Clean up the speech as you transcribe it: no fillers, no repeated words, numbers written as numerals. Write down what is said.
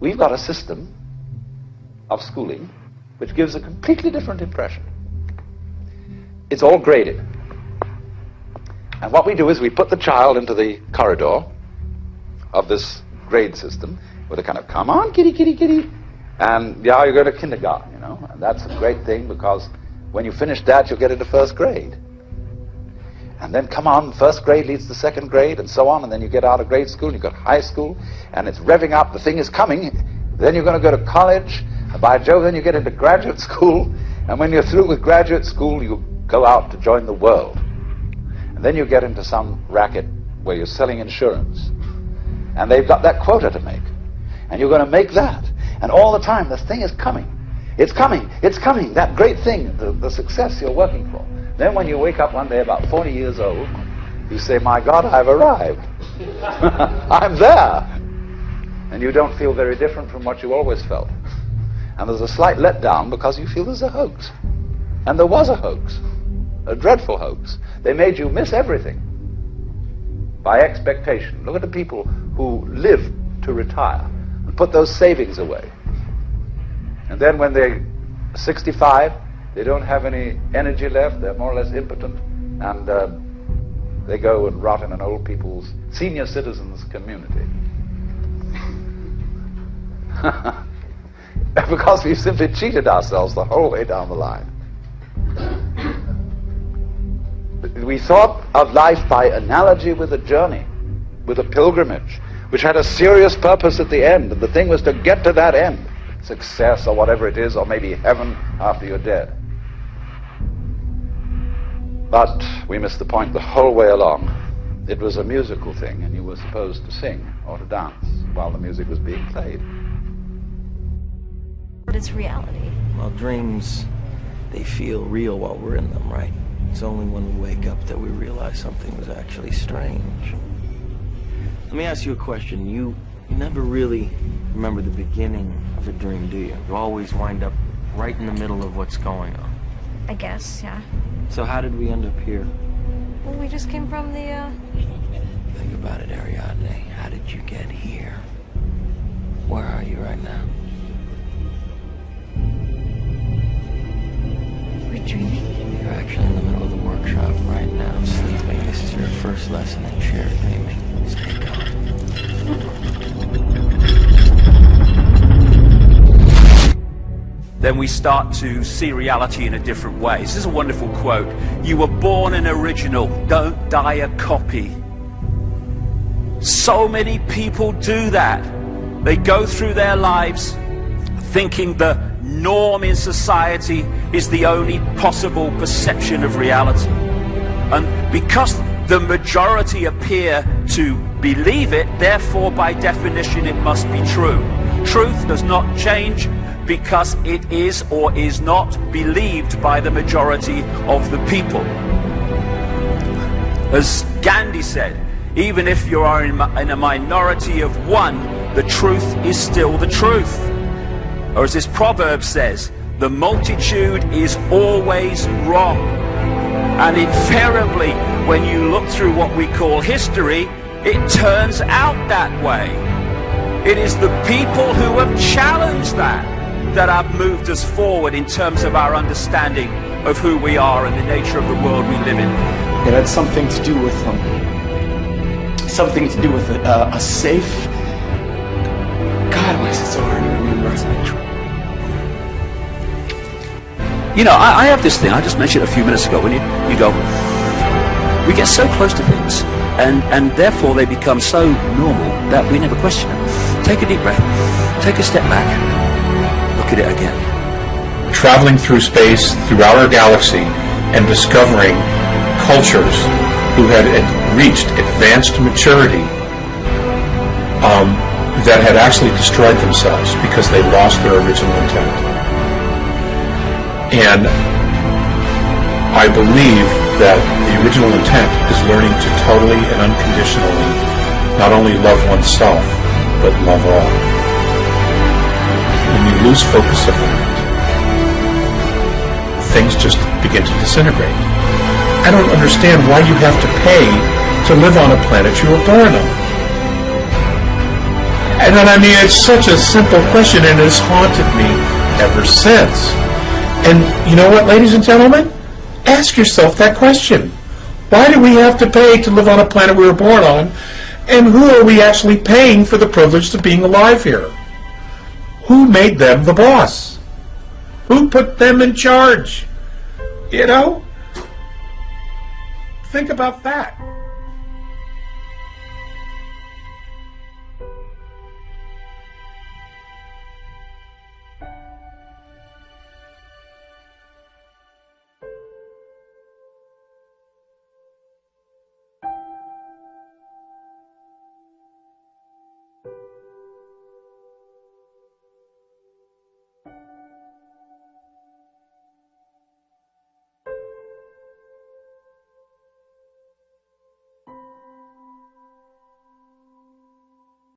we've got a system of schooling which gives a completely different impression. It's all graded. And what we do is we put the child into the corridor of this grade system with a kind of, come on, kitty, kitty, kitty. And yeah, you go to kindergarten, you know. And that's a great thing, because when you finish that, you'll get into first grade. And then, come on, first grade leads to second grade, and so on. And then you get out of grade school, and you've got high school, and it's revving up, the thing is coming. Then you're going to go to college. And by Jove, then you get into graduate school. And when you're through with graduate school, you go out to join the world. And then you get into some racket where you're selling insurance. And they've got that quota to make. And you're going to make that. And all the time, this thing is coming. It's coming. It's coming. That great thing, the success you're working for. Then when you wake up one day about 40 years old, you say, my God, I've arrived. I'm there. And you don't feel very different from what you always felt. And there's a slight letdown because you feel there's a hoax. And there was a hoax. A dreadful hoax. They made you miss everything by expectation. Look at the people who live to retire and put those savings away. And then when they're 65, they don't have any energy left, they're more or less impotent, and they go and rot in an old people's, senior citizens community. Because we've simply cheated ourselves the whole way down the line. We thought of life by analogy with a journey, with a pilgrimage, which had a serious purpose at the end, and the thing was to get to that end, success or whatever it is, or maybe heaven after you're dead. But we missed the point the whole way along. It was a musical thing, and you were supposed to sing or to dance while the music was being played. But it's reality. Well, dreams, they feel real while we're in them, right? It's only when we wake up that we realize something was actually strange. Let me ask you a question. You never really remember the beginning of a dream, do you? You always wind up right in the middle of what's going on. I guess, yeah. So how did we end up here? Well, we just came from the, Think about it, Ariadne. How did you get here? Where are you right now? We're dreaming. You're actually in the middle of the workshop right now, sleeping. This is your first lesson in chair dreaming. Stay calm. Then we start to see reality in a different way. This is a wonderful quote. You were born an original, don't die a copy. So many people do that. They go through their lives thinking the norm in society is the only possible perception of reality. And because the majority appear to believe it, therefore by definition it must be true. Truth does not change because it is or is not believed by the majority of the people. As Gandhi said, even if you are in a minority of one, the truth is still the truth. Or as this proverb says, the multitude is always wrong. And invariably, when you look through what we call history, it turns out that way. It is the people who have challenged that have moved us forward in terms of our understanding of who we are and the nature of the world we live in. It had something to do with a safe. God, why is it so hard to remember? You know, I have this thing, I just mentioned it a few minutes ago, when you go, we get so close to things, and therefore they become so normal that we never question them. Take a deep breath, take a step back, look at it again. Traveling through space, through our galaxy, and discovering cultures who had reached advanced maturity that had actually destroyed themselves because they lost their original intent. And I believe that the original intent is learning to totally and unconditionally not only love oneself, but love all. When you lose focus of that, things just begin to disintegrate. I don't understand why you have to pay to live on a planet you were born on. And then, I mean, it's such a simple question, and it's haunted me ever since. And you know what, ladies and gentlemen? Ask yourself that question. Why do we have to pay to live on a planet we were born on? And who are we actually paying for the privilege of being alive here? Who made them the boss? Who put them in charge? You know? Think about that.